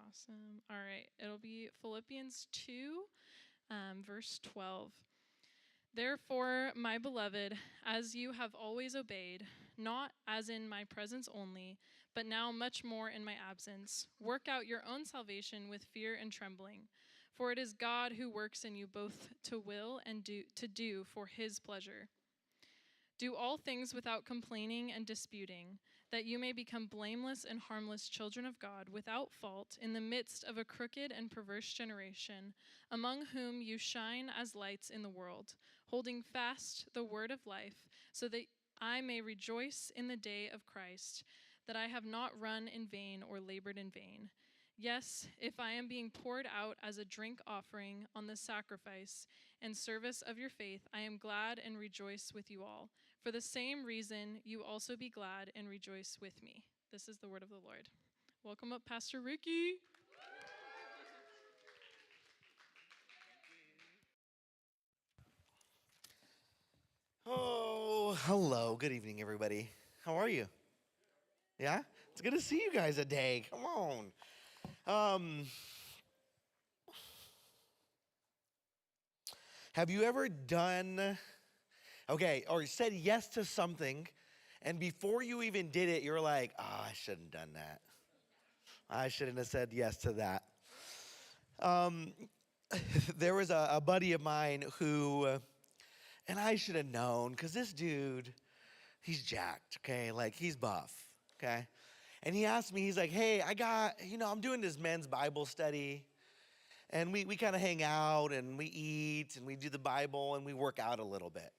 Awesome. All right. It'll be Philippians 2, verse 12. Therefore, my beloved, as you have always obeyed, not as in my presence only, but now much more in my absence, work out your own salvation with fear and trembling. For it is God who works in you both to will and to do for his pleasure. Do all things without complaining and disputing, that you may become blameless and harmless children of God, without fault, in the midst of a crooked and perverse generation, among whom you shine as lights in the world, holding fast the word of life, so that I may rejoice in the day of Christ, that I have not run in vain or labored in vain. Yes, if I am being poured out as a drink offering on the sacrifice and service of your faith, I am glad and rejoice with you all. For the same reason, you also be glad and rejoice with me. This is the word of the Lord. Welcome up, Pastor Ricky. Oh, hello. Good evening, everybody. How are you? Yeah? It's good to see you guys a day. Come on. Have you ever done, or said yes to something, and before you even did it, you're like, I shouldn't have done that. I shouldn't have said yes to that. There was a buddy of mine who, and I should have known, because this dude, he's jacked, okay? Like, he's buff, okay? And he asked me, he's like, hey, I'm doing this men's Bible study. And we kind of hang out and we eat and we do the Bible and we work out a little bit.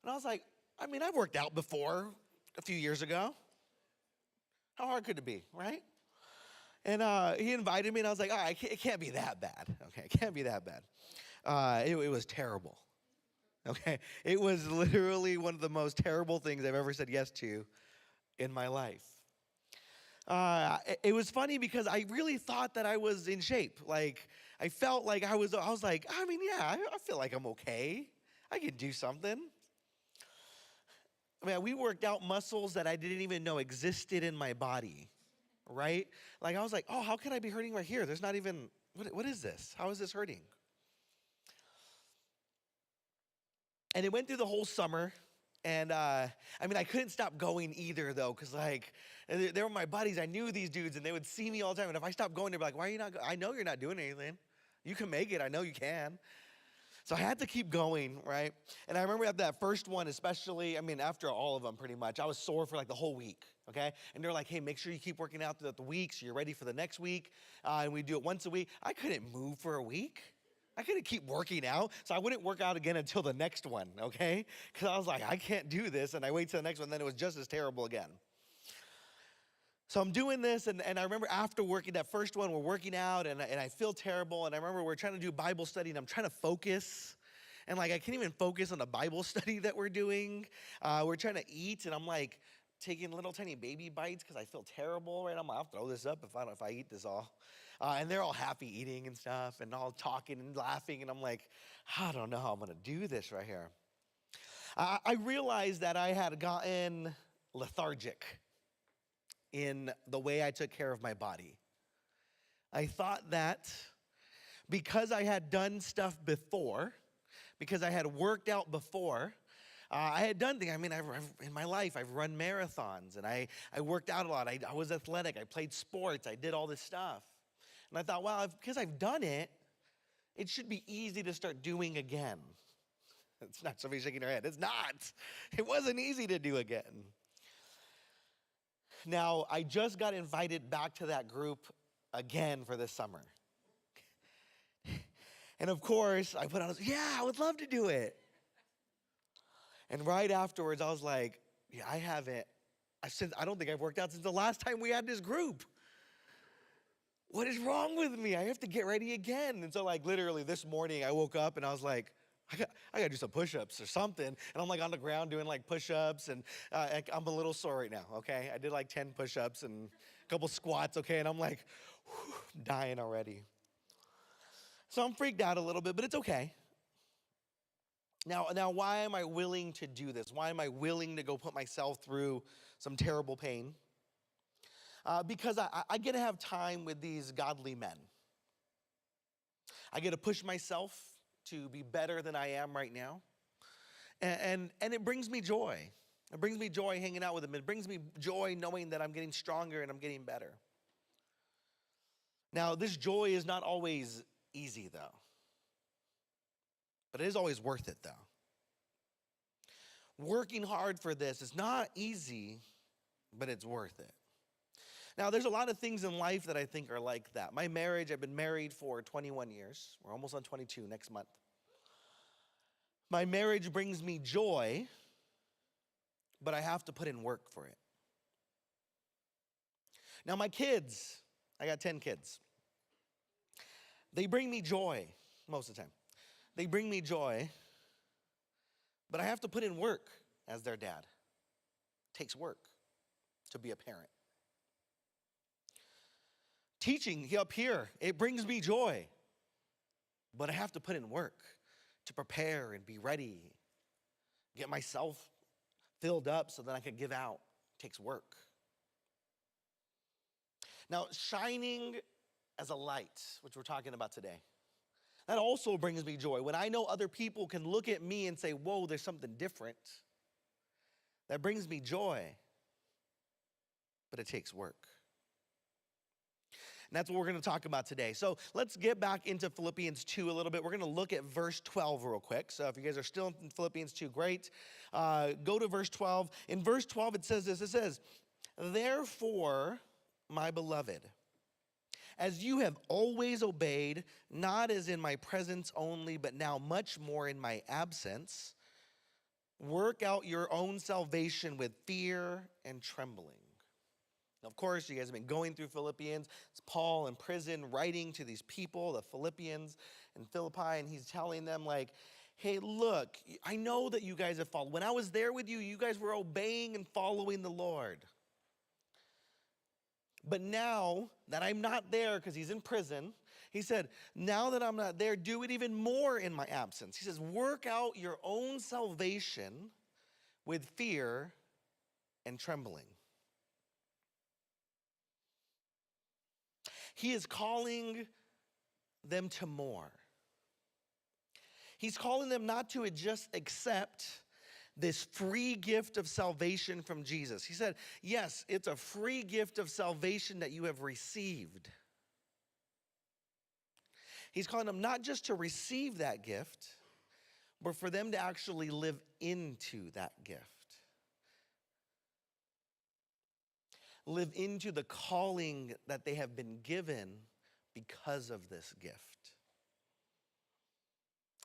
And I was like, I've worked out before a few years ago. How hard could it be, right? And he invited me and I was like, all right, it can't be that bad. Okay, it can't be that bad. It was terrible. Okay, it was literally one of the most terrible things I've ever said yes to in my life. It was funny because I really thought that I was in shape. Like, I felt like I was like, I feel like I'm okay. I can do something. We worked out muscles that I didn't even know existed in my body, right? Like, I was like, oh, how can I be hurting right here? There's not even, what is this? How is this hurting? And it went through the whole summer. And I couldn't stop going either, though, because they were my buddies. I knew these dudes, and they would see me all the time. And if I stopped going, they'd be like, why are you not going? I know you're not doing anything. You can make it. I know you can. So I had to keep going, right? And I remember at that first one, especially, after all of them pretty much, I was sore for like the whole week, okay? And they're like, hey, make sure you keep working out throughout the week so you're ready for the next week. And we do it once a week. I couldn't move for a week. I couldn't keep working out, so I wouldn't work out again until the next one, okay? Because I was like, I can't do this, and I wait till the next one, then it was just as terrible again. So I'm doing this, and I remember after working that first one, we're working out, and I feel terrible, and I remember we're trying to do Bible study, and I'm trying to focus, and I can't even focus on the Bible study that we're doing. We're trying to eat, and I'm like taking little tiny baby bites because I feel terrible, right? I'm like, I'll throw this up if I eat this all. And they're all happy eating and stuff and all talking and laughing. And I'm like, I don't know how I'm going to do this right here. I realized that I had gotten lethargic in the way I took care of my body. I thought that because I had done stuff before, because I had worked out before, I had done things. In my life, I've run marathons, and I worked out a lot. I was athletic. I played sports. I did all this stuff. And I thought, well, because I've done it, it should be easy to start doing again. It's not somebody shaking their head. It's not. It wasn't easy to do again. Now, I just got invited back to that group again for this summer. And of course, I put on, I would love to do it. And right afterwards, I was like, I don't think I've worked out since the last time we had this group. What is wrong with me? I have to get ready again. And so literally this morning, I woke up and I was like, I got to do some push-ups or something. And I'm on the ground doing push-ups, and I'm a little sore right now, okay? I did 10 push-ups and a couple squats, okay? And I'm dying already. So I'm freaked out a little bit, but it's okay. Now, why am I willing to do this? Why am I willing to go put myself through some terrible pain? because I get to have time with these godly men. I get to push myself to be better than I am right now. And it brings me joy. It brings me joy hanging out with them. It brings me joy knowing that I'm getting stronger and I'm getting better. Now, this joy is not always easy, though. But it is always worth it, though. Working hard for this is not easy, but it's worth it. Now, there's a lot of things in life that I think are like that. My marriage, I've been married for 21 years. We're almost on 22 next month. My marriage brings me joy, but I have to put in work for it. Now, my kids, I got 10 kids. They bring me joy most of the time. They bring me joy, but I have to put in work as their dad. It takes work to be a parent. Teaching up here, it brings me joy, but I have to put in work to prepare and be ready, get myself filled up so that I can give out. It takes work. Now, shining as a light, which we're talking about today, that also brings me joy. When I know other people can look at me and say, whoa, there's something different, that brings me joy, but it takes work. And that's what we're going to talk about today. So let's get back into Philippians 2 a little bit. We're going to look at verse 12 real quick. So if you guys are still in Philippians 2, great. Go to verse 12. In verse 12, it says this. It says, therefore, my beloved, as you have always obeyed, not as in my presence only, but now much more in my absence, work out your own salvation with fear and trembling. Now, of course, you guys have been going through Philippians. It's Paul in prison writing to these people, the Philippians in Philippi, and he's telling them like, hey, look, I know that you guys have followed. When I was there with you, you guys were obeying and following the Lord. But now that I'm not there, because he's in prison, he said, now that I'm not there, do it even more in my absence. He says, work out your own salvation with fear and trembling. He is calling them to more. He's calling them not to just accept this free gift of salvation from Jesus. He said, yes, it's a free gift of salvation that you have received. He's calling them not just to receive that gift, but for them to actually live into that gift. Live into the calling that they have been given because of this gift.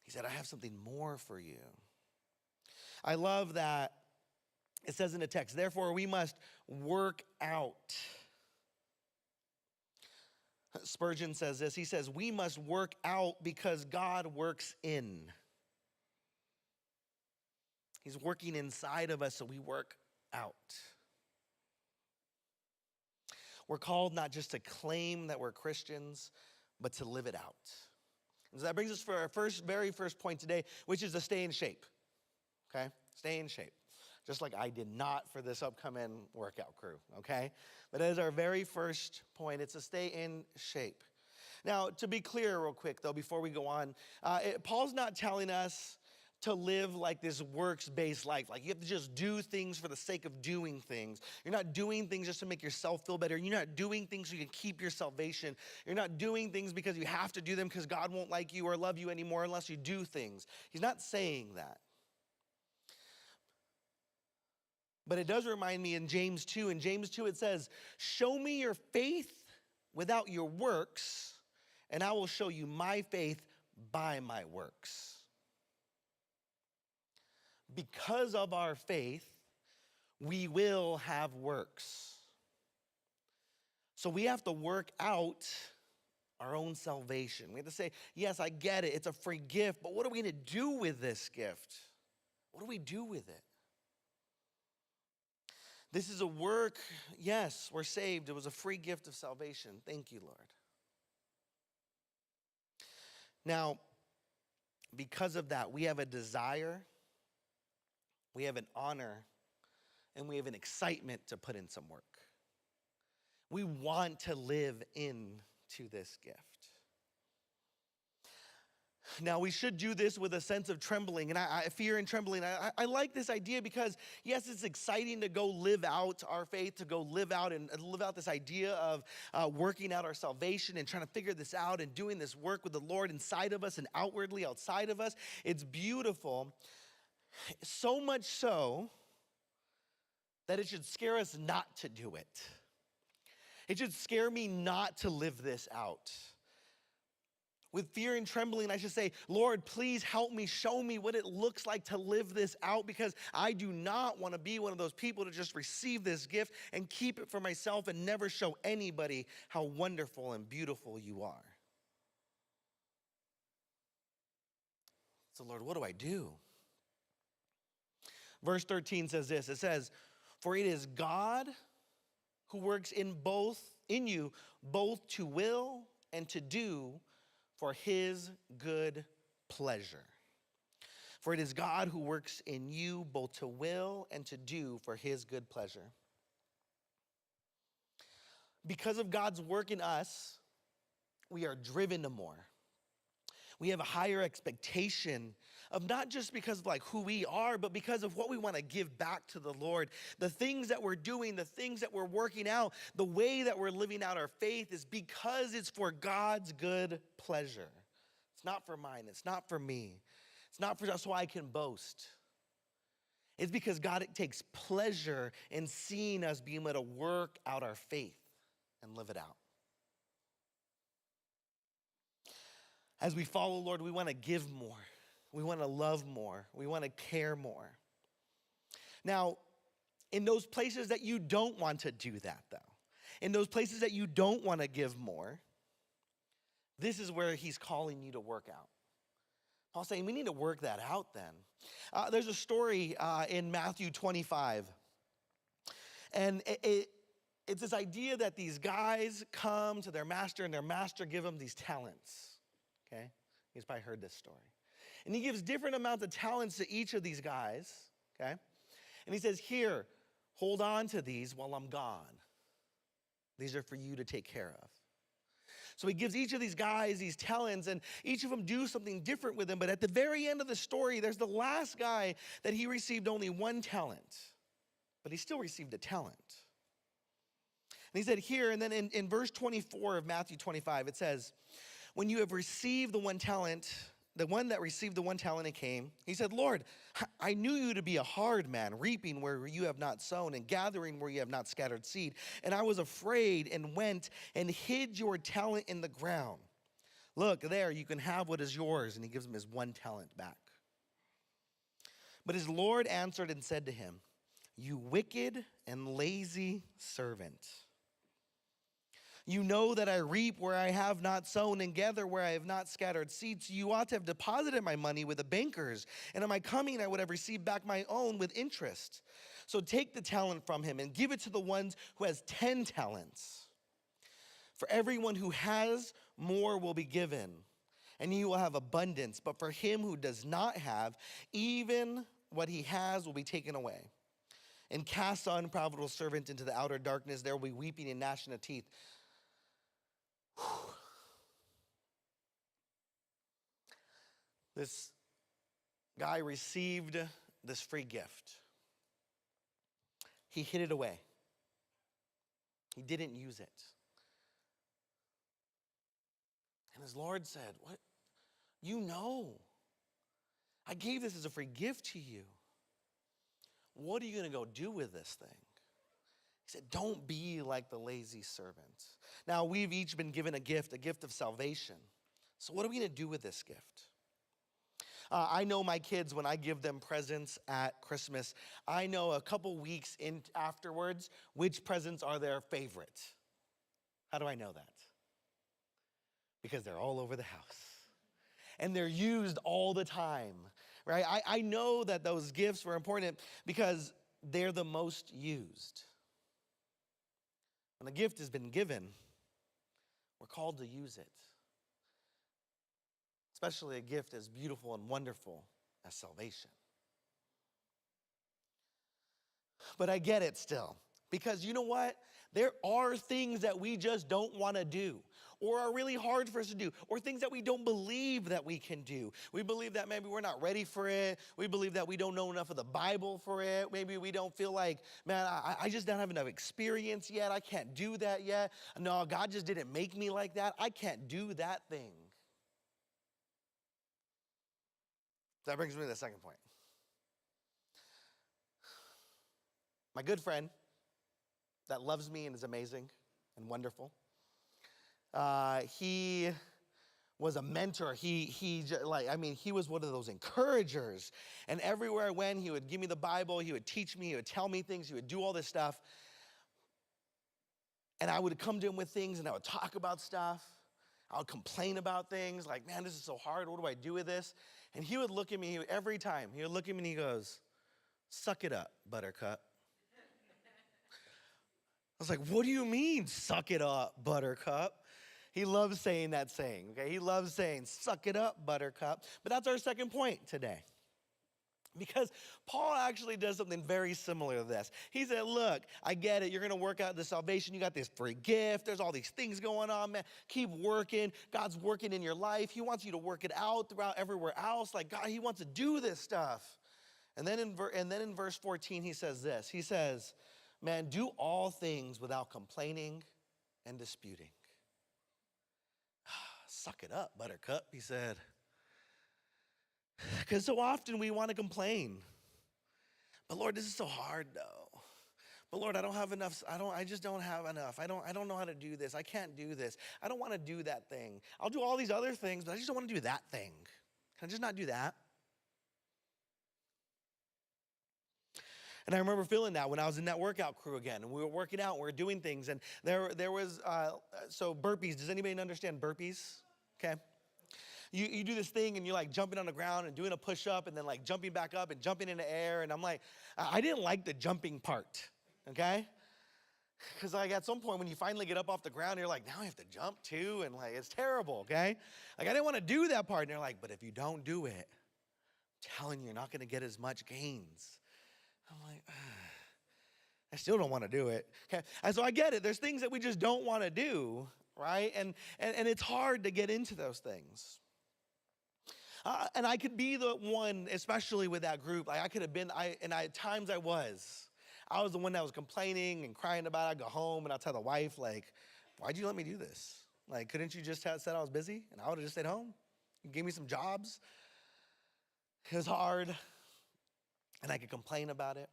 He said, I have something more for you. I love that it says in the text, therefore we must work out. Spurgeon says this, he says, we must work out because God works in. He's working inside of us, so we work out. We're called not just to claim that we're Christians, but to live it out. And so that brings us for our very first point today, which is to stay in shape. Okay? Stay in shape. Just like I did not for this upcoming workout crew, okay? But as our very first point, it's to stay in shape. Now, to be clear real quick, though, before we go on, Paul's not telling us to live like this works-based life. Like you have to just do things for the sake of doing things. You're not doing things just to make yourself feel better. You're not doing things so you can keep your salvation. You're not doing things because you have to do them because God won't like you or love you anymore unless you do things. He's not saying that. But it does remind me in James 2. In James 2 it says, show me your faith without your works, and I will show you my faith by my works. Because of our faith, we will have works. So we have to work out our own salvation. We have to say, yes, I get it. It's a free gift, but what are we going to do with this gift? What do we do with it? This is a work. Yes, we're saved. It was a free gift of salvation. Thank you, Lord. Now, because of that, we have a desire, we have an honor, and we have an excitement to put in some work. We want to live into this gift. Now, we should do this with a sense of trembling, and I fear and trembling. I like this idea because, yes, it's exciting to go live out our faith, to go live out this idea of working out our salvation and trying to figure this out and doing this work with the Lord inside of us and outwardly outside of us. It's beautiful, so much so that it should scare us not to do it. It should scare me not to live this out. With fear and trembling, I should say, Lord, please help me, show me what it looks like to live this out, because I do not want to be one of those people to just receive this gift and keep it for myself and never show anybody how wonderful and beautiful you are. So, Lord, what do I do? Verse 13 says this. It says, for it is God who works in you both to will and to do for his good pleasure. For it is God who works in you both to will and to do for his good pleasure. Because of God's work in us, we are driven to more. We have a higher expectation of not just because of who we are, but because of what we want to give back to the Lord. The things that we're doing, the things that we're working out, the way that we're living out our faith is because it's for God's good pleasure. It's not for mine. It's not for me. It's not for just so I can boast. It's because God takes pleasure in seeing us be able to work out our faith and live it out. As we follow Lord, we want to give more. We want to love more. We want to care more. Now, in those places that you don't want to do that, though, in those places that you don't want to give more, this is where he's calling you to work out. Paul's saying we need to work that out then. There's a story in Matthew 25. And it's this idea that these guys come to their master and their master give them these talents. Okay, he's probably heard this story. And he gives different amounts of talents to each of these guys, okay? And he says, here, hold on to these while I'm gone. These are for you to take care of. So he gives each of these guys these talents, and each of them do something different with them. But at the very end of the story, there's the last guy that he received only one talent, but he still received a talent. And he said here, and then in verse 24 of Matthew 25, it says, when you have received the one talent, the one that received the one talent and came, he said, Lord, I knew you to be a hard man, reaping where you have not sown and gathering where you have not scattered seed. And I was afraid and went and hid your talent in the ground. Look, there, you can have what is yours. And he gives him his one talent back. But his Lord answered and said to him, you wicked and lazy servant. You know that I reap where I have not sown and gather where I have not scattered seed. So you ought to have deposited my money with the bankers. And on my coming, I would have received back my own with interest. So take the talent from him and give it to the one who has 10 talents. For everyone who has, more will be given, and he will have abundance. But for him who does not have, even what he has will be taken away. And cast the unprofitable servant into the outer darkness. There will be weeping and gnashing of teeth. This guy received this free gift. He hid it away. He didn't use it. And his Lord said, what? You know, I gave this as a free gift to you. What are you going to go do with this thing? He said, don't be like the lazy servant. Now, we've each been given a gift of salvation. So what are we going to do with this gift? I know my kids, when I give them presents at Christmas, I know a couple weeks in afterwards which presents are their favorite. How do I know that? Because they're all over the house. And they're used all the time, right? I know that those gifts were important because they're the most used. When a gift has been given, we're called to use it. Especially a gift as beautiful and wonderful as salvation. But I get it still. Because you know what? There are things that we just don't want to do, or are really hard for us to do, or things that we don't believe that we can do. We believe that maybe we're not ready for it. We believe that we don't know enough of the Bible for it. Maybe we don't feel like, man, I just don't have enough experience yet. I can't do that yet. No, God just didn't make me like that. I can't do that thing. So that brings me to the second point. My good friend that loves me and is amazing and wonderful. He was a mentor. He was one of those encouragers. And everywhere I went, he would give me the Bible. He would teach me. He would tell me things. He would do all this stuff. And I would come to him with things, and I would talk about stuff. I would complain about things like, man, this is so hard. What do I do with this? And he would look at me every time. He would look at me and he goes, suck it up, Buttercup. I was like, what do you mean, suck it up, Buttercup? He loves saying that saying, okay? He loves saying, suck it up, Buttercup. But that's our second point today. Because Paul actually does something very similar to this. He said, look, I get it. You're going to work out the salvation. You got this free gift. There's all these things going on, man. Keep working. God's working in your life. He wants you to work it out throughout everywhere else. Like, God, he wants to do this stuff. And then in verse 14, he says this. He says, man, do all things without complaining and disputing. Suck it up, Buttercup, he said. Because so often we want to complain. But Lord, this is so hard though. But Lord, I don't have enough. I just don't have enough. I don't know how to do this. I can't do this. I don't want to do that thing. I'll do all these other things, but I just don't want to do that thing. Can I just not do that? And I remember feeling that when I was in that workout crew again, and we were working out, and we were doing things, and there was, so burpees. Does anybody understand burpees? Okay. You do this thing, and you're like jumping on the ground and doing a push-up, and then like jumping back up and jumping in the air, and I'm like, I didn't like the jumping part, okay? Because like at some point when you finally get up off the ground, you're like, now I have to jump too, and like it's terrible, okay? Like I didn't want to do that part, and they're like, but if you don't do it, I'm telling you, you're not going to get as much gains. I'm like, I still don't want to do it. Okay, and so I get it. There's things that we just don't want to do, right? And it's hard to get into those things. And I could be the one, especially with that group. Like I could have been. At times I was the one that was complaining and crying about it. I'd go home and I'd tell the wife, like, why'd you let me do this? Like, couldn't you just have said I was busy and I would have just stayed home? You gave me some jobs. It was hard. And I could complain about it.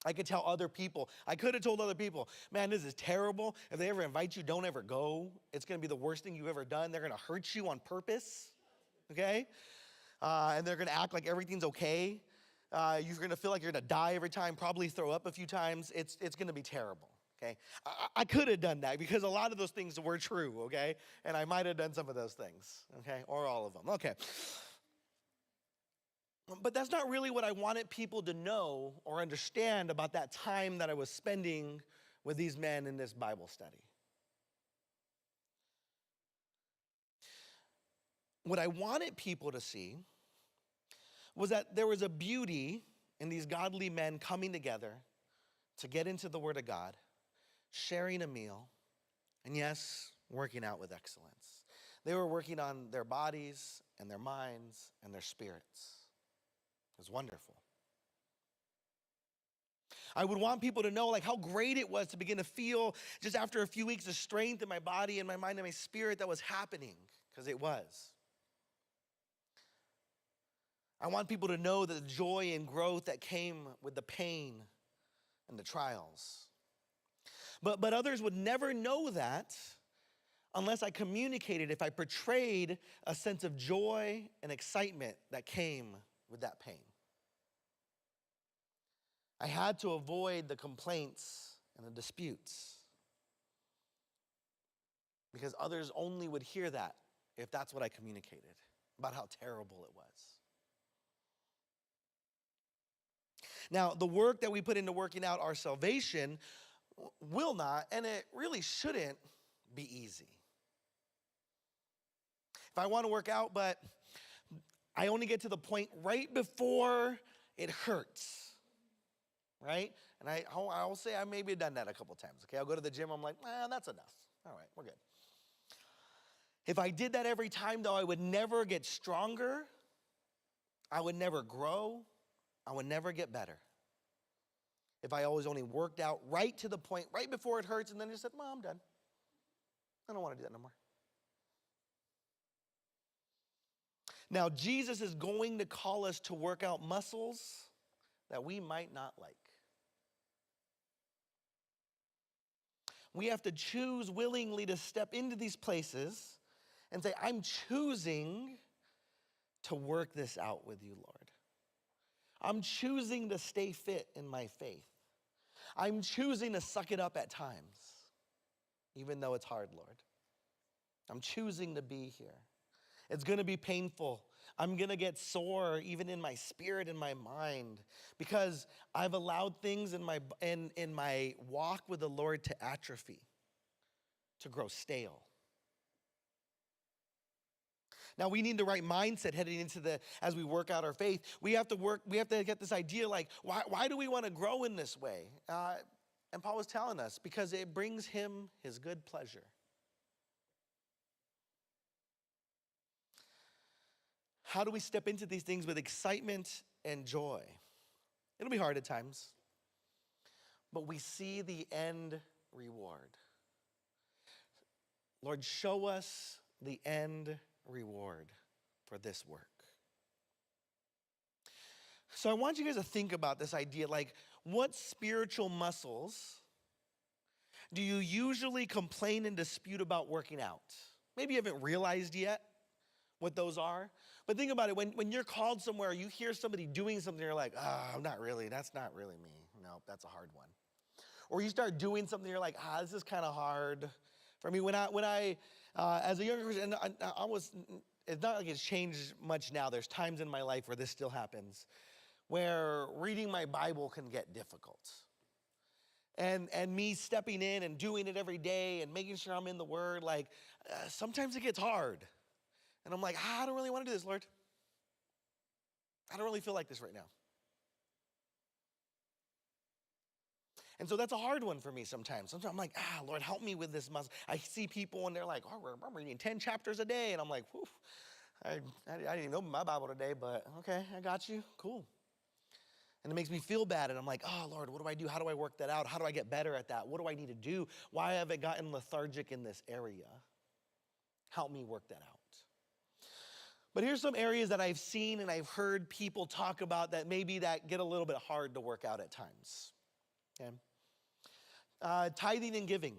I could tell other people. I could have told other people, man, this is terrible. If they ever invite you, don't ever go. It's going to be the worst thing you've ever done. They're going to hurt you on purpose, okay? And they're going to act like everything's okay. You're going to feel like you're going to die every time, probably throw up a few times. It's going to be terrible, okay? I could have done that because a lot of those things were true, okay? And I might have done some of those things, okay? Or all of them, okay. But that's not really what I wanted people to know or understand about that time that I was spending with these men in this Bible study. What I wanted people to see was that there was a beauty in these godly men coming together to get into the Word of God, sharing a meal, and yes, working out with excellence. They were working on their bodies and their minds and their spirits. It was wonderful. I would want people to know like how great it was to begin to feel just after a few weeks of strength in my body and my mind and my spirit that was happening, because it was. I want people to know the joy and growth that came with the pain and the trials. But others would never know that unless I communicated, if I portrayed a sense of joy and excitement that came with that pain. I had to avoid the complaints and the disputes because others only would hear that if that's what I communicated about how terrible it was. Now, the work that we put into working out our salvation will not, and it really shouldn't, be easy. If I want to work out, but I only get to the point right before it hurts, right? And I'll say I maybe have done that a couple times. Okay, I'll go to the gym. I'm like, that's enough. All right, we're good. If I did that every time, though, I would never get stronger. I would never grow. I would never get better. If I always only worked out right to the point, right before it hurts, and then just said, well, I'm done. I don't want to do that no more. Now, Jesus is going to call us to work out muscles that we might not like. We have to choose willingly to step into these places and say, I'm choosing to work this out with you, Lord. I'm choosing to stay fit in my faith. I'm choosing to suck it up at times, even though it's hard, Lord. I'm choosing to be here. It's going to be painful. I'm going to get sore even in my spirit and my mind because I've allowed things in my walk with the Lord to atrophy, to grow stale. Now we need the right mindset heading into as we work out our faith. We have to get this idea like, why do we want to grow in this way? And Paul was telling us, because it brings him his good pleasure. How do we step into these things with excitement and joy? It'll be hard at times, but we see the end reward. Lord, show us the end reward for this work. So I want you guys to think about this idea, like, what spiritual muscles do you usually complain and dispute about working out? Maybe you haven't realized yet what those are. But think about it, when you're called somewhere, you hear somebody doing something, you're like, that's not really me. Nope, that's a hard one. Or you start doing something, you're like, this is kind of hard. For me, when I as a younger person, it's not like it's changed much now. There's times in my life where this still happens, where reading my Bible can get difficult. And me stepping in and doing it every day and making sure I'm in the Word, sometimes it gets hard. And I'm like, I don't really want to do this, Lord. I don't really feel like this right now. And so that's a hard one for me sometimes. Sometimes I'm like, Lord, help me with this muscle. I see people and they're like, I'm reading 10 chapters a day. And I'm like, whew, I didn't even open my Bible today, but okay, I got you, cool. And it makes me feel bad. And I'm like, Lord, what do I do? How do I work that out? How do I get better at that? What do I need to do? Why have I gotten lethargic in this area? Help me work that out. But here's some areas that I've seen and I've heard people talk about that get a little bit hard to work out at times. Okay? Tithing and giving.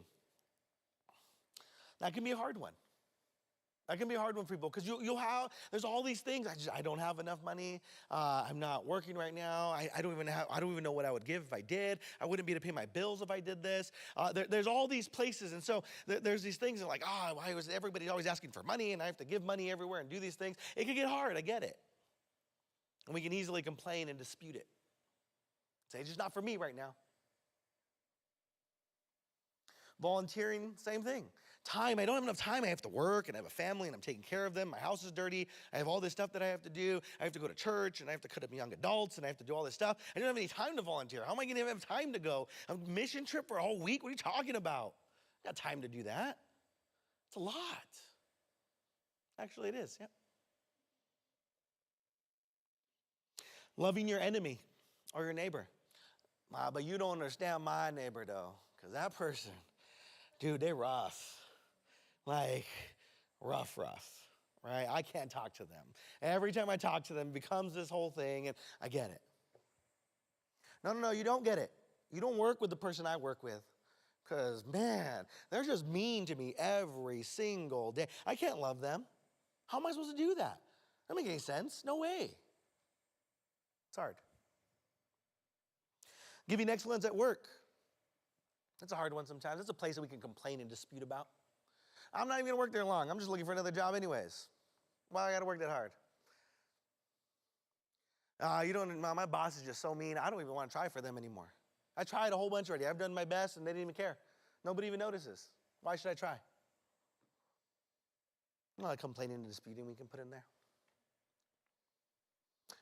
That can be a hard one. That can be a hard one for people because there's all these things. I don't have enough money. I'm not working right now. I don't even know what I would give if I did. I wouldn't be able to pay my bills if I did this. There's all these places, and so there's these things that why was everybody always asking for money, and I have to give money everywhere and do these things. It can get hard. I get it, and we can easily complain and dispute it. Say it's just not for me right now. Volunteering, same thing. Time, I don't have enough time. I have to work and I have a family and I'm taking care of them. My house is dirty. I have all this stuff that I have to do. I have to go to church and I have to cut up young adults and I have to do all this stuff. I don't have any time to volunteer. How am I going to have time to go? A mission trip for a whole week? What are you talking about? I got time to do that. It's a lot. Actually, it is, yeah. Loving your enemy or your neighbor. But you don't understand my neighbor though, because that person, dude, they rough. Rough, right? I can't talk to them. Every time I talk to them, it becomes this whole thing, and I get it. No, you don't get it. You don't work with the person I work with, because, man, they're just mean to me every single day. I can't love them. How am I supposed to do that? That doesn't make any sense. No way. It's hard. Giving excellence at work. That's a hard one sometimes. It's a place that we can complain and dispute about. I'm not even going to work there long. I'm just looking for another job anyways. Why I got to work that hard? My boss is just so mean. I don't even want to try for them anymore. I tried a whole bunch already. I've done my best and they didn't even care. Nobody even notices. Why should I try? A lot of complaining and disputing we can put in there.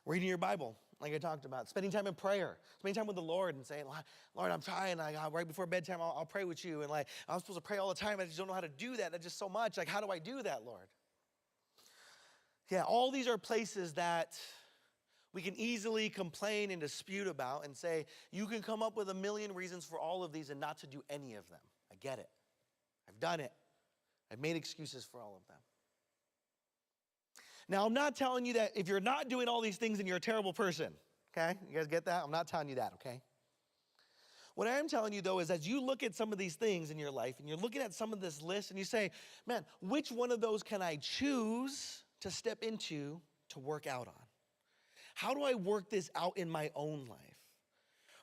Reading your Bible. like I talked about. Spending time in prayer, spending time with the Lord and saying, Lord, I'm trying. Right before bedtime, I'll pray with you. And like, I'm supposed to pray all the time. I just don't know how to do that. That's just so much. Like, how do I do that, Lord? Yeah, all these are places that we can easily complain and dispute about and say, you can come up with a million reasons for all of these and not to do any of them. I get it. I've done it. I've made excuses for all of them. Now, I'm not telling you that if you're not doing all these things, then you're a terrible person, okay? You guys get that? I'm not telling you that, okay? What I am telling you, though, is as you look at some of these things in your life and you're looking at some of this list and you say, man, which one of those can I choose to step into to work out on? How do I work this out in my own life?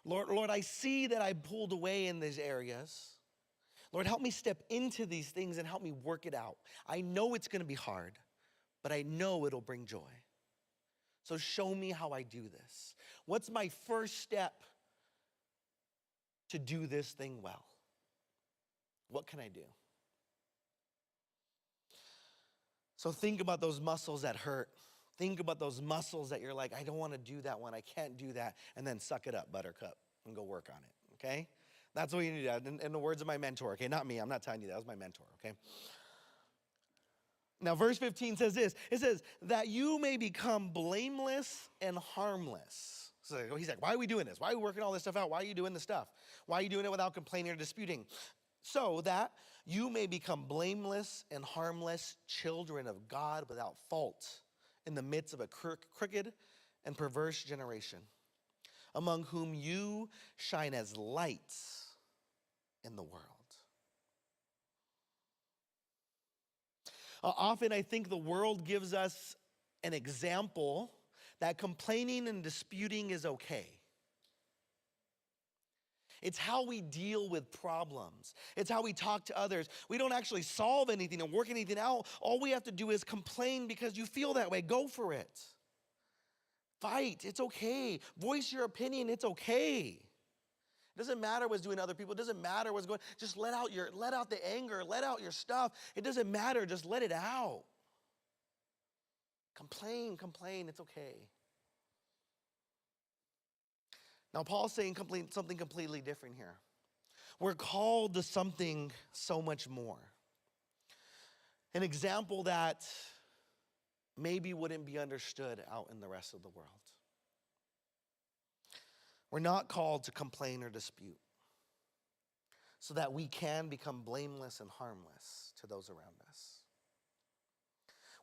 Lord, I see that I pulled away in these areas. Lord, help me step into these things and help me work it out. I know it's going to be hard, but I know it'll bring joy. So show me how I do this. What's my first step to do this thing well? What can I do? So think about those muscles that hurt. Think about those muscles that you're like, I don't want to do that one. I can't do that. And then suck it up, buttercup, and go work on it, okay? That's what you need to do. In the words of my mentor, okay? Not me. I'm not telling you that. That was my mentor, okay? Now, verse 15 says this. It says, that you may become blameless and harmless. So he's like, why are we doing this? Why are we working all this stuff out? Why are you doing this stuff? Why are you doing it without complaining or disputing? So that you may become blameless and harmless children of God without fault in the midst of a crooked and perverse generation, among whom you shine as lights in the world. Often I think the world gives us an example that complaining and disputing is okay. It's how we deal with problems. It's how we talk to others. We don't actually solve anything and work anything out. All we have to do is complain because you feel that way. Go for it. Fight. It's okay. Voice your opinion. It's okay. It doesn't matter what's doing to other people. It doesn't matter what's going. Just let out the anger. Let out your stuff. It doesn't matter. Just let it out. Complain. It's okay. Now, Paul's saying something completely different here. We're called to something so much more. An example that maybe wouldn't be understood out in the rest of the world. We're not called to complain or dispute so that we can become blameless and harmless to those around us.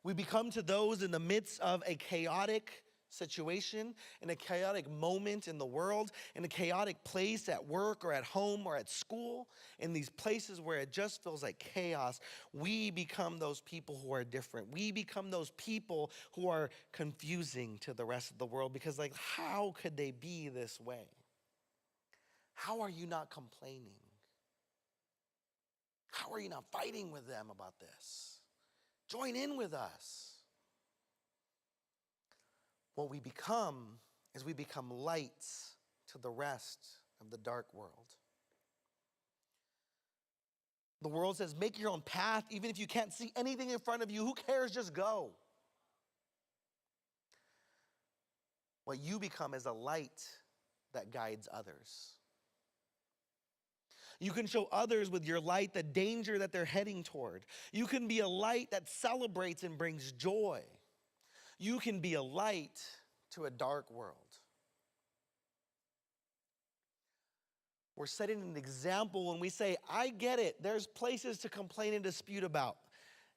We become to those in the midst of a chaotic situation, in a chaotic moment in the world, in a chaotic place at work or at home or at school, in these places where it just feels like chaos, we become those people who are different. We become those people who are confusing to the rest of the world because, like, how could they be this way? How are you not complaining? How are you not fighting with them about this? Join in with us. What we become is we become lights to the rest of the dark world. The world says, make your own path, even if you can't see anything in front of you. Who cares? Just go. What you become is a light that guides others. You can show others with your light the danger that they're heading toward. You can be a light that celebrates and brings joy. You can be a light to a dark world. We're setting an example when we say, I get it. There's places to complain and dispute about.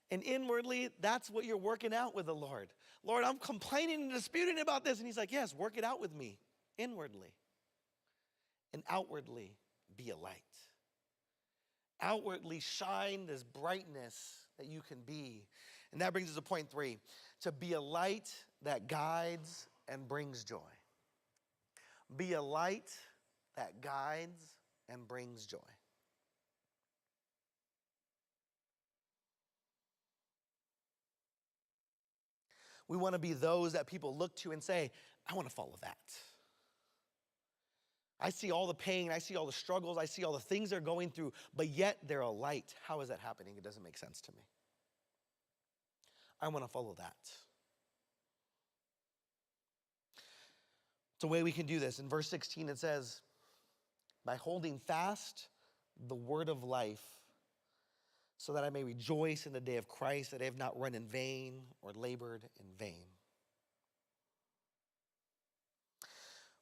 And inwardly, that's what you're working out with the Lord. Lord, I'm complaining and disputing about this. And he's like, yes, work it out with me inwardly. And outwardly, be a light. Outwardly, shine this brightness that you can be. And that brings us to point 3, to be a light that guides and brings joy. Be a light that guides and brings joy. We want to be those that people look to and say, I want to follow that. I see all the pain, I see all the struggles, I see all the things they're going through, but yet they're a light. How is that happening? It doesn't make sense to me. I want to follow that. It's a way we can do this. In verse 16, it says, by holding fast the word of life, so that I may rejoice in the day of Christ, that I have not run in vain or labored in vain.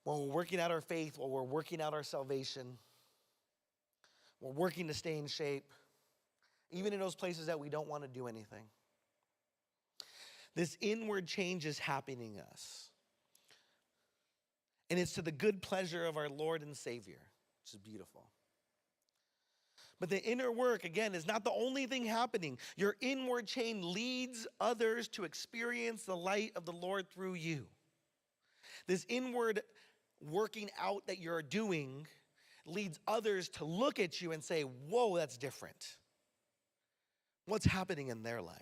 While we're working out our faith, while we're working out our salvation, we're working to stay in shape, even in those places that we don't want to do anything. This inward change is happening in us. And it's to the good pleasure of our Lord and Savior, which is beautiful. But the inner work, again, is not the only thing happening. Your inward change leads others to experience the light of the Lord through you. This inward working out that you're doing leads others to look at you and say, whoa, that's different. What's happening in their life?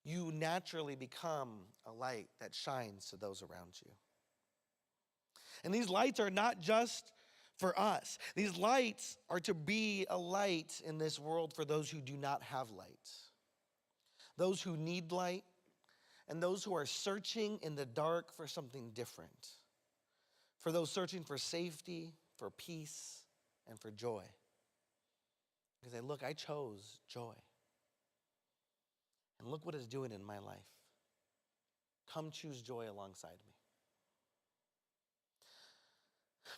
You naturally become a light that shines to those around you. And these lights are not just for us. These lights are to be a light in this world for those who do not have light. Those who need light, and those who are searching in the dark for something different. For those searching for safety, for peace, and for joy. Because they look, I chose joy. And look what it's doing in my life. Come choose joy alongside me.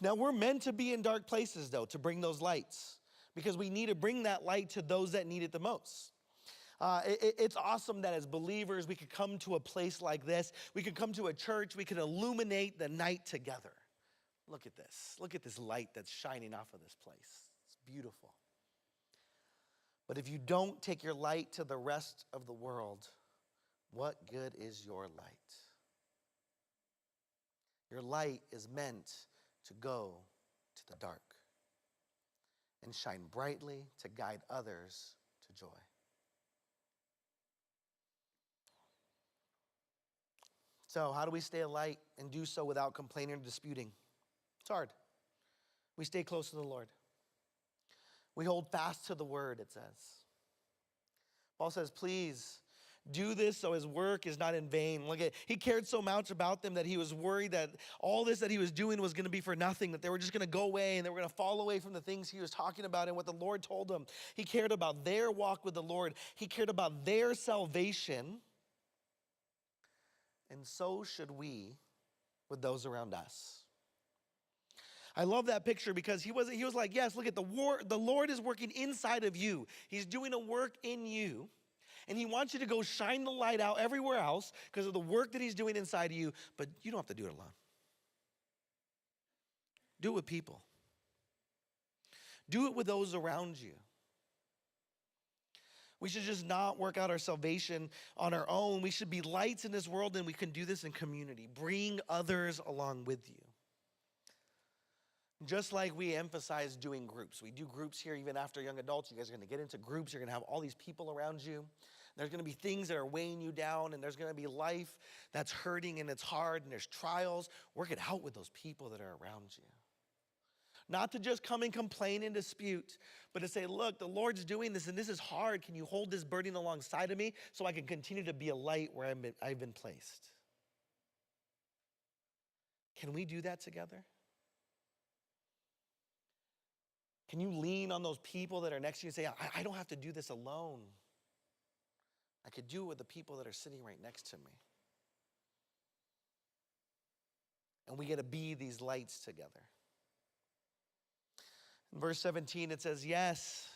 Now, we're meant to be in dark places, though, to bring those lights. Because we need to bring that light to those that need it the most. It's awesome that as believers, we could come to a place like this. We could come to a church. We could illuminate the night together. Look at this. Look at this light that's shining off of this place. It's beautiful. But if you don't take your light to the rest of the world, what good is your light? Your light is meant to go to the dark and shine brightly to guide others to joy. So how do we stay a light and do so without complaining or disputing? It's hard. We stay close to the Lord. We hold fast to the word, it says. Paul says, please do this so his work is not in vain. Look at, he cared so much about them that he was worried that all this that he was doing was going to be for nothing, that they were just going to go away and they were going to fall away from the things he was talking about and what the Lord told him. He cared about their walk with the Lord. He cared about their salvation. And so should we with those around us. I love that picture because he was like, yes, look at the Lord is working inside of you. He's doing a work in you. And he wants you to go shine the light out everywhere else because of the work that he's doing inside of you. But you don't have to do it alone. Do it with people. Do it with those around you. We should just not work out our salvation on our own. We should be lights in this world, and we can do this in community. Bring others along with you. Just like we emphasize doing groups. We do groups here even after young adults. You guys are going to get into groups. You're going to have all these people around you. There's going to be things that are weighing you down, and there's going to be life that's hurting and it's hard, and there's trials. Work it out with those people that are around you. Not to just come and complain and dispute, but to say, look, the Lord's doing this, and this is hard. Can you hold this burden alongside of me so I can continue to be a light where I've been placed? Can we do that together? Can you lean on those people that are next to you and say, I don't have to do this alone. I could do it with the people that are sitting right next to me. And we get to be these lights together. In verse 17, it says, yes,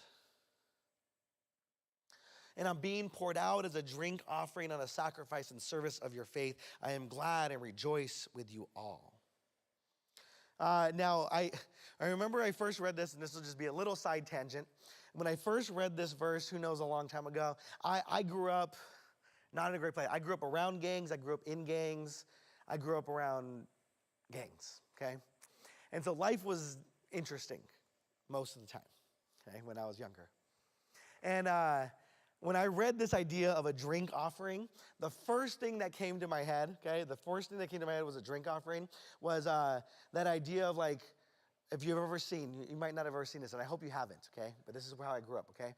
and I'm being poured out as a drink offering on a sacrifice in service of your faith. I am glad and rejoice with you all. Now, I remember I first read this, and this will just be a little side tangent. When I first read this verse, who knows, a long time ago, I grew up not in a great place. I grew up around gangs. I grew up in gangs. I grew up around gangs, okay? And so life was interesting most of the time, okay, when I was younger. And when I read this idea of a drink offering, the first thing that came to my head, okay, was a drink offering, was that idea of like, if you've ever seen, you might not have ever seen this, and I hope you haven't, okay, but this is how I grew up, okay?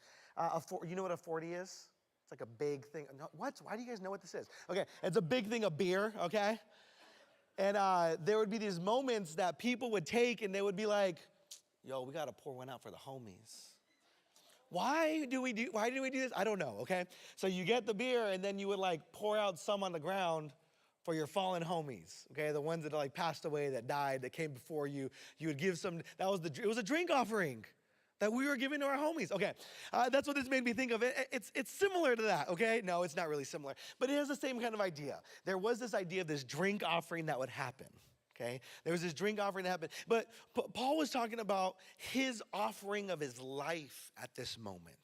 You know what a 40 is? It's like a big thing. No, what? Why do you guys know what this is? Okay, it's a big thing of beer, okay? And there would be these moments that people would take and they would be like, yo, we got to pour one out for the homies. Why do we do this? I don't know, okay? So you get the beer and then you would like pour out some on the ground for your fallen homies, okay? The ones that like passed away, that died, that came before you. You would give some, it was a drink offering that we were giving to our homies. Okay, that's what this made me think of. It's similar to that, okay? No, it's not really similar, but it has the same kind of idea. There was this idea of this drink offering that would happen, okay? There was this drink offering that happened, but Paul was talking about his offering of his life at this moment.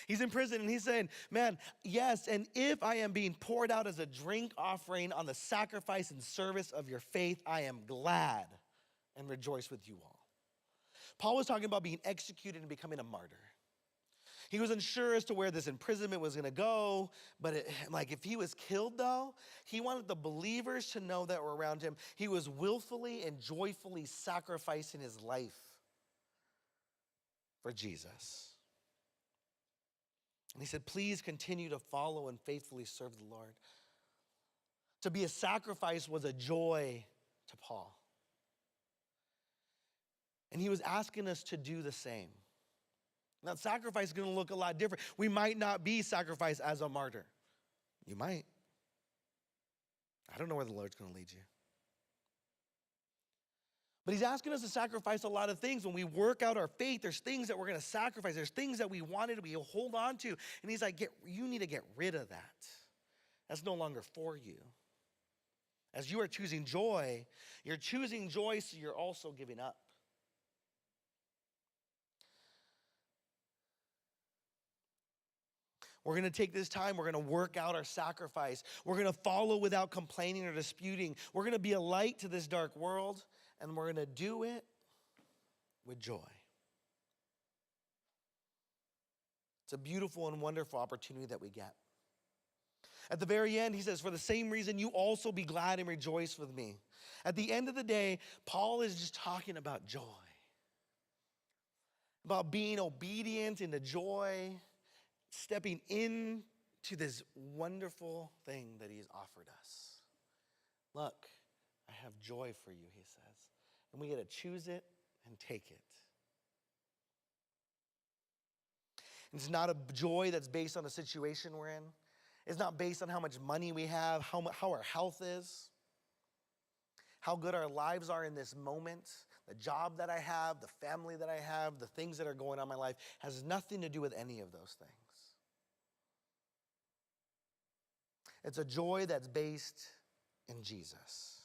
He's in prison and he's saying, man, yes, and if I am being poured out as a drink offering on the sacrifice and service of your faith, I am glad and rejoice with you all. Paul was talking about being executed and becoming a martyr. He was unsure as to where this imprisonment was going to go, but if he was killed, though, he wanted the believers to know that were around him. He was willfully and joyfully sacrificing his life for Jesus. And he said, please continue to follow and faithfully serve the Lord. To be a sacrifice was a joy to Paul. And he was asking us to do the same. Now, sacrifice is going to look a lot different. We might not be sacrificed as a martyr. You might. I don't know where the Lord's going to lead you. But he's asking us to sacrifice a lot of things. When we work out our faith, there's things that we're going to sacrifice. There's things that we wanted, we hold on to. And he's like, you need to get rid of that. That's no longer for you. As you are choosing joy, you're choosing joy, so you're also giving up. We're going to take this time. We're going to work out our sacrifice. We're going to follow without complaining or disputing. We're going to be a light to this dark world, and we're going to do it with joy. It's a beautiful and wonderful opportunity that we get. At the very end, he says, for the same reason, you also be glad and rejoice with me. At the end of the day, Paul is just talking about joy, about being obedient into joy, stepping into this wonderful thing that he's offered us. Look, I have joy for you, he says. And we get to choose it and take it. It's not a joy that's based on a situation we're in. It's not based on how much money we have, how our health is, how good our lives are in this moment. The job that I have, the family that I have, the things that are going on in my life has nothing to do with any of those things. It's a joy that's based in Jesus.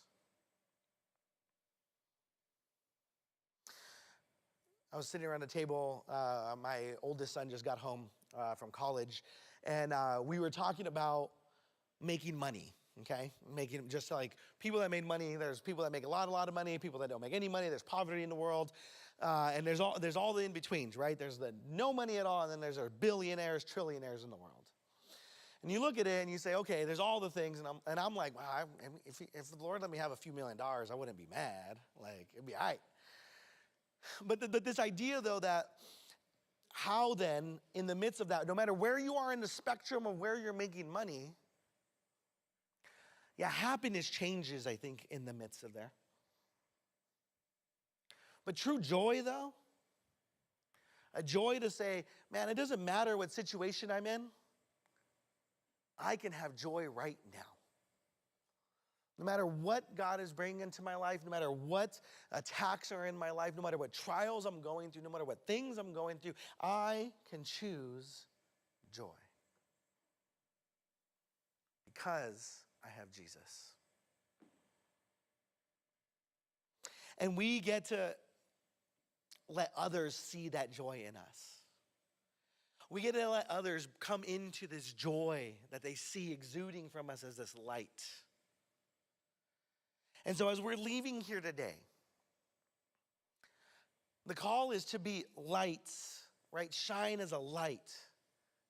I was sitting around a table. My oldest son just got home from college, and we were talking about making money, okay? Making just like people that made money. There's people that make a lot of money, people that don't make any money. There's poverty in the world, and there's all the in-betweens, right? There's the no money at all, and then there's our billionaires, trillionaires in the world. And you look at it and you say, okay, there's all the things, and I'm like, wow, if the Lord let me have a few $1 million, I wouldn't be mad. Like, it'd be all right. But this idea, though, that how then, in the midst of that, no matter where you are in the spectrum of where you're making money, happiness changes, I think, in the midst of there. But true joy, though, a joy to say, man, it doesn't matter what situation I'm in, I can have joy right now. No matter what God is bringing into my life, no matter what attacks are in my life, no matter what trials I'm going through, no matter what things I'm going through, I can choose joy. Because I have Jesus. And we get to let others see that joy in us. We get to let others come into this joy that they see exuding from us as this light. And so as we're leaving here today, the call is to be lights, right? Shine as a light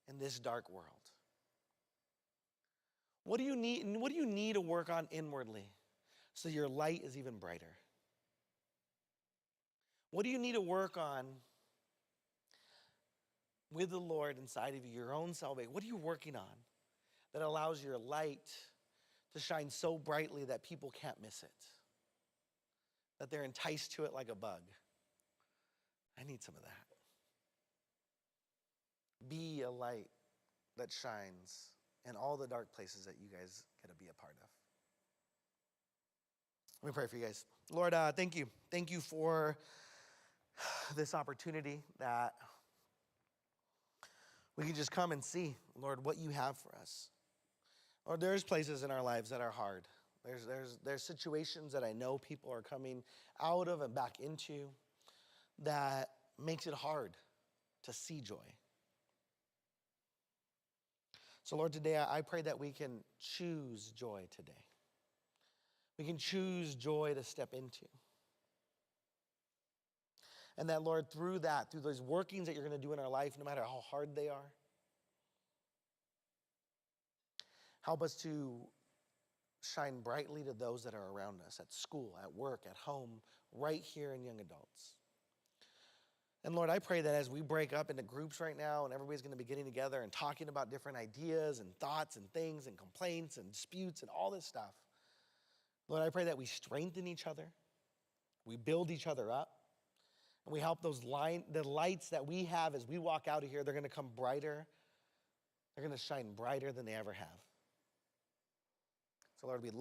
in this dark world. What do you need to work on inwardly so your light is even brighter? What do you need to work on with the Lord inside of you, your own salvation? What are you working on that allows your light to shine so brightly that people can't miss it, that they're enticed to it like a bug. I need some of that. Be a light that shines in all the dark places that you guys get to be a part of. Let me pray for you guys. Lord, thank you. Thank you for this opportunity that we can just come and see, Lord, what you have for us. Lord, there's places in our lives that are hard. There's situations that I know people are coming out of and back into that makes it hard to see joy. So Lord, today I pray that we can choose joy today. We can choose joy to step into. And that, Lord, through those workings that you're going to do in our life, no matter how hard they are, help us to shine brightly to those that are around us, at school, at work, at home, right here in young adults. And Lord, I pray that as we break up into groups right now and everybody's going to be getting together and talking about different ideas and thoughts and things and complaints and disputes and all this stuff, Lord, I pray that we strengthen each other, we build each other up, and we help the lights that we have as we walk out of here, they're going to come brighter. They're going to shine brighter than they ever have. So Lord, we love